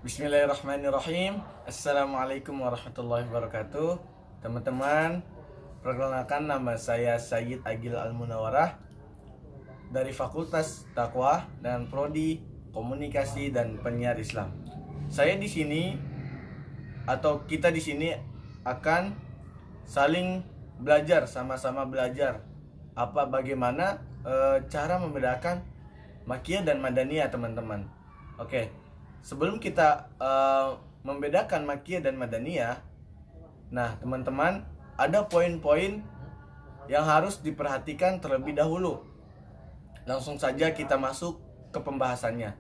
Bismillahirrahmanirrahim. Assalamualaikum warahmatullahi wabarakatuh. Teman-teman, perkenalkan nama saya Sayyid Agil Al-Munawarah dari Fakultas Taqwa dan Prodi Komunikasi dan Penyiar Islam. Saya di sini atau kita di sini akan saling belajar, sama-sama belajar bagaimana cara membedakan Makkiyah dan Madaniyah, teman-teman. Oke. Sebelum kita membedakan Makkiyah dan Madaniyah, nah teman-teman, ada poin-poin yang harus diperhatikan terlebih dahulu. Langsung saja kita masuk ke pembahasannya.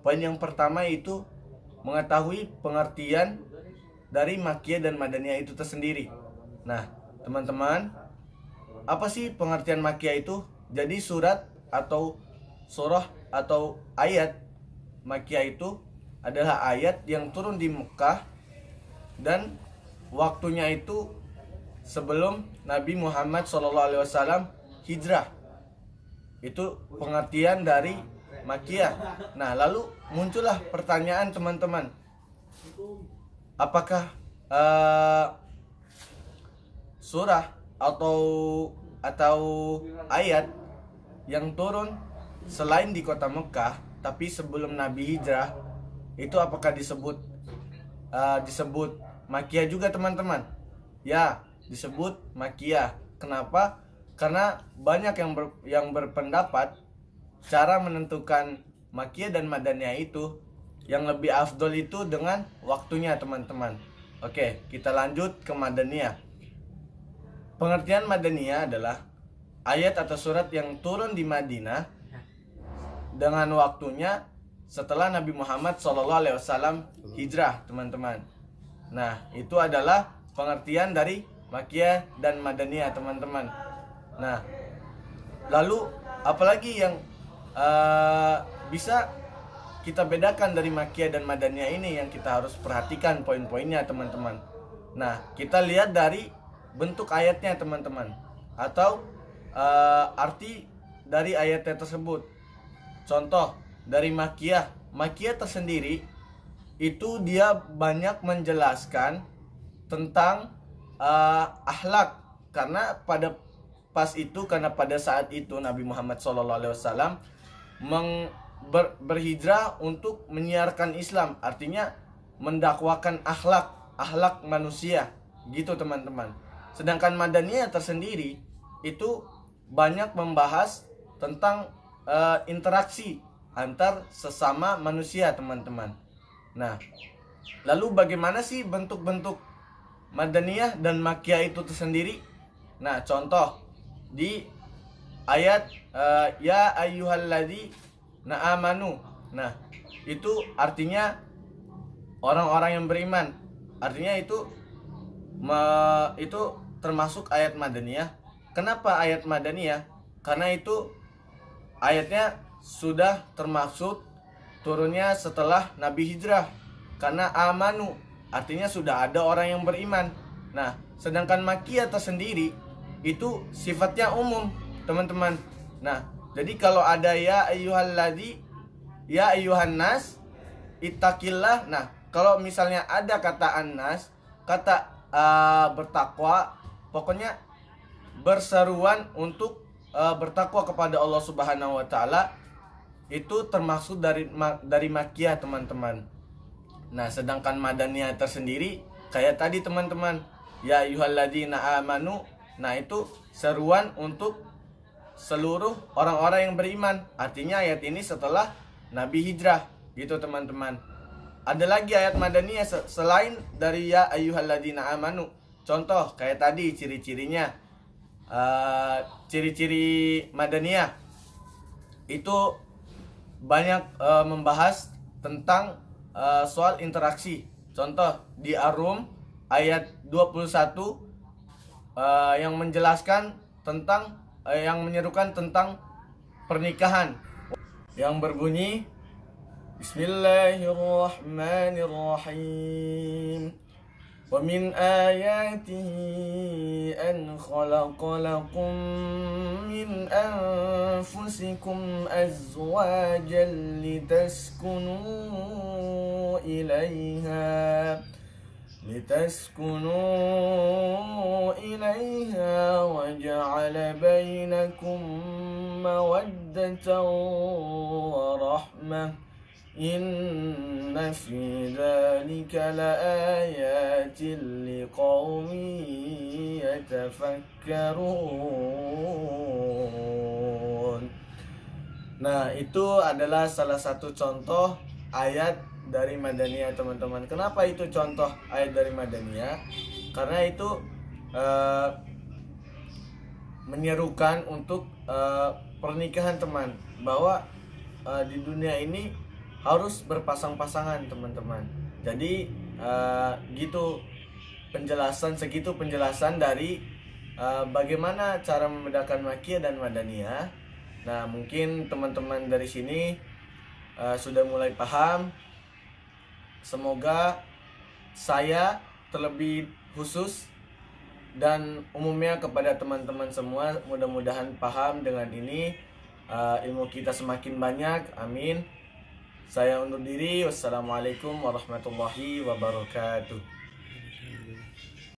Poin yang pertama itu mengetahui pengertian dari Makkiyah dan Madaniyah itu tersendiri. Nah teman-teman, apa sih pengertian Makkiyah itu? Jadi surat atau surah atau ayat Makkiyah itu adalah ayat yang turun di Mekah dan waktunya itu sebelum Nabi Muhammad SAW hijrah. Itu pengertian dari Makkiyah. Nah, lalu muncullah pertanyaan teman-teman. Apakah surah atau ayat yang turun selain di kota Mekah tapi sebelum Nabi hijrah itu apakah disebut Makkiyah juga, teman-teman? Ya, disebut Makkiyah. Kenapa? Karena banyak yang berpendapat cara menentukan Makkiyah dan Madaniyah itu yang lebih afdol itu dengan waktunya, teman-teman. Oke, kita lanjut ke Madaniyah. Pengertian Madaniyah adalah ayat atau surat yang turun di Madinah dengan waktunya setelah Nabi Muhammad SAW hijrah, teman-teman. Nah, itu adalah pengertian dari Makkiyah dan Madaniyah, teman-teman. Nah, lalu apalagi yang bisa kita bedakan dari Makkiyah dan Madaniyah ini yang kita harus perhatikan poin-poinnya, teman-teman. Nah, kita lihat dari bentuk ayatnya, teman-teman, atau arti dari ayatnya tersebut. Contoh dari Makkiyah tersendiri itu dia banyak menjelaskan tentang akhlak, karena pada saat itu Nabi Muhammad SAW berhijrah untuk menyiarkan Islam, artinya mendakwakan akhlak manusia, gitu, teman-teman. Sedangkan Madaniyah tersendiri itu banyak membahas tentang interaksi antar sesama manusia, teman-teman. Nah, lalu bagaimana sih bentuk-bentuk Madaniyah dan Makkiyah itu tersendiri? Nah, contoh di ayat ya ayyuhalladzina amanu. Nah, itu artinya orang-orang yang beriman. Artinya itu termasuk ayat Madaniyah. Kenapa ayat Madaniyah? Karena itu ayatnya sudah termaksud turunnya setelah Nabi hijrah, karena amanu artinya sudah ada orang yang beriman. Nah, sedangkan Makkiyah tersendiri itu sifatnya umum, teman-teman. Nah, jadi kalau ada ya ayyuhan nas ittaqillah. Nah, kalau misalnya ada kata annas, kata bertakwa, pokoknya berseruan untuk bertakwa kepada Allah Subhanahu wa taala, itu termasuk dari Makkiyah, teman-teman. Nah, sedangkan Madaniyah tersendiri kayak tadi, teman-teman, ya ayyuhalladzina amanu. Nah, itu seruan untuk seluruh orang-orang yang beriman. Artinya ayat ini setelah Nabi hijrah, gitu, teman-teman. Ada lagi ayat Madaniyah selain dari ya ayyuhalladzina amanu. Contoh kayak tadi ciri-cirinya. Ciri-ciri Madaniyah itu banyak membahas tentang soal interaksi. Contoh di Ar-Rum ayat 21 yang menjelaskan tentang yang menyerukan tentang pernikahan, yang berbunyi Bismillahirrahmanirrahim. ومن آياته أن خلق لكم من أنفسكم أزواجا لتسكنوا إليها وجعل بينكم مودة ورحمة إن في ذلك لآيات لقوم يتفكرون. Nah, itu adalah salah satu contoh ayat dari Madaniyah, teman-teman. Kenapa itu contoh ayat dari Madaniyah? Karena itu menyerukan untuk pernikahan, teman, bahwa di dunia ini harus berpasang-pasangan, teman-teman. Jadi segitu penjelasan dari bagaimana cara membedakan Makkiyah dan Madaniyah. Nah, mungkin teman-teman dari sini sudah mulai paham. Semoga saya terlebih khusus dan umumnya kepada teman-teman semua mudah-mudahan paham dengan ini. Ilmu kita semakin banyak, amin. Saya undur diri. Wassalamualaikum warahmatullahi wabarakatuh.